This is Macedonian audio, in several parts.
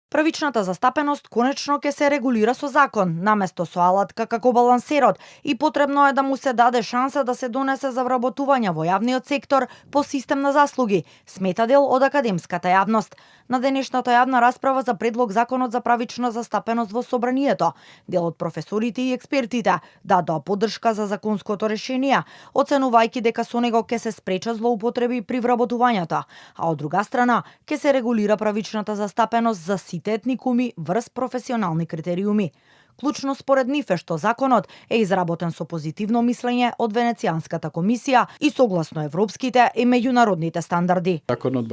Правичната застапеност конечно ќе се регулира со закон, наместо со алатка како балансерот, и потребно е да му се даде шанса да се донесе за вработување во јавниот сектор по систем на заслуги, смета дел од академската јавност. На денешната јавна расправа за предлог законот за правична застапеност во собранието, дел од професорите и експертите дадоа поддршка за законското решение, оценувајќи дека со него ќе се спречат злоупотреби при вработувањето, а од друга страна ќе се регулира правичната застапеност за сите етникуми врз професионални критериуми. Клучно според нив е што законот е изработен со позитивно мислење од Венецијанската комисија и согласно европските и меѓународните стандарди. Законот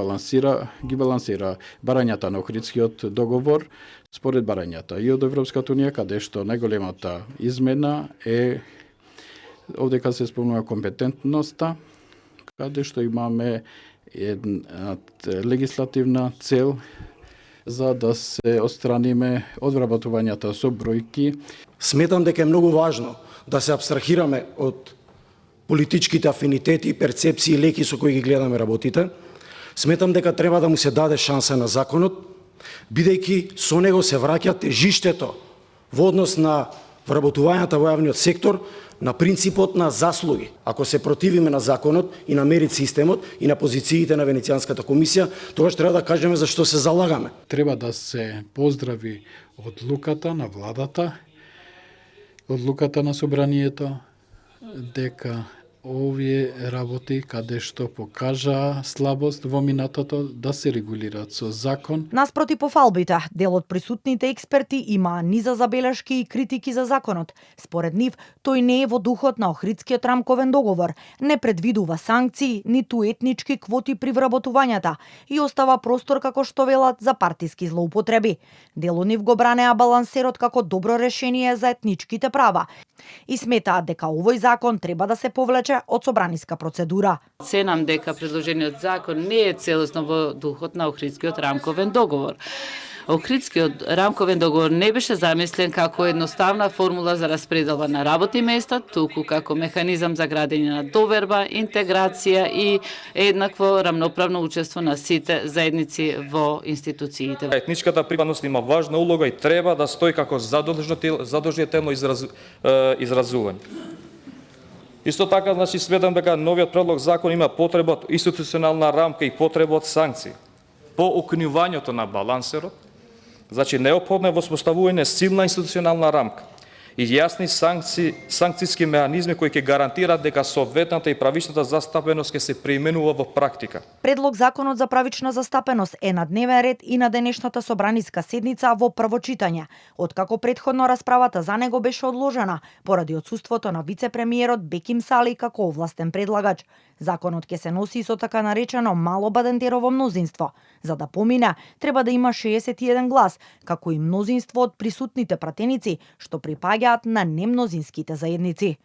ги балансира барањата на Охридскиот договор според барањата и од Европската унија, каде што најголемата измена е овде кога се спомнува компетентноста, каде што имаме една легислативна цел за да се отстраниме од вработувањата со бројки. Сметам дека е многу важно да се абстрахираме од политичките афинитети и перцепции леки со кои ги гледаме работите. Сметам дека треба да му се даде шанса на законот, бидејќи со него се враќа тежиштето во однос на вработувањата во јавниот сектор на принципот на заслуги. Ако се противиме на законот и на мерит системот и на позициите на Венецијанската комисија, тогаш треба да кажеме за што се залагаме. Треба да се поздрави одлуката на владата, одлуката на собранието, дека овие работи каде што покажа слабост во минатото да се регулираат со закон. Наспроти пофалбите, дел од присутните експерти има низа забелешки и критики за законот. Според нив, тој не е во духот на Охридскиот рамковен договор, не предвидува санкции, ниту етнички квоти при вработувањата и остава простор, како што велат, за партиски злоупотреби. Дел од нив го бранеа балансерот како добро решение за етничките права и сметаат дека овој закон треба да се повлече од собраниска процедура. Ценам дека предложениот закон не е целосно во духот на Охридскиот рамковен договор. Охридскиот рамковен договор не беше замислен како едноставна формула за распределба на работни места, туку како механизам за градење на доверба, интеграција и еднакво рамноправно учество на сите заедници во институциите. Етничката припадност има важна улога и треба да стои како задолжително изразување. Исто така, сметам дека новиот предлог закон има потреба од институционална рамка и потреба од санкции. По укинувањето на балансерот, неопходно е воспоставување силна институционална рамка и јасни санкциски механизми кои ќе гарантираат дека соодветната и правичната застапеност ќе се применува во практика. Предлог законот за правична застапеност е на дневен ред и на денешната собраниска седница во прво читање, откако претходно расправата за него беше одложена поради отсуството на вице-премиерот Беким Сали како овластен предлагач. Законот ќе се носи со така наречено мало Бадентерово мнозинство. За да помине, треба да има 61 глас, како и мнозинство од присутните пратеници, што припаѓаат на немнозинските заедници.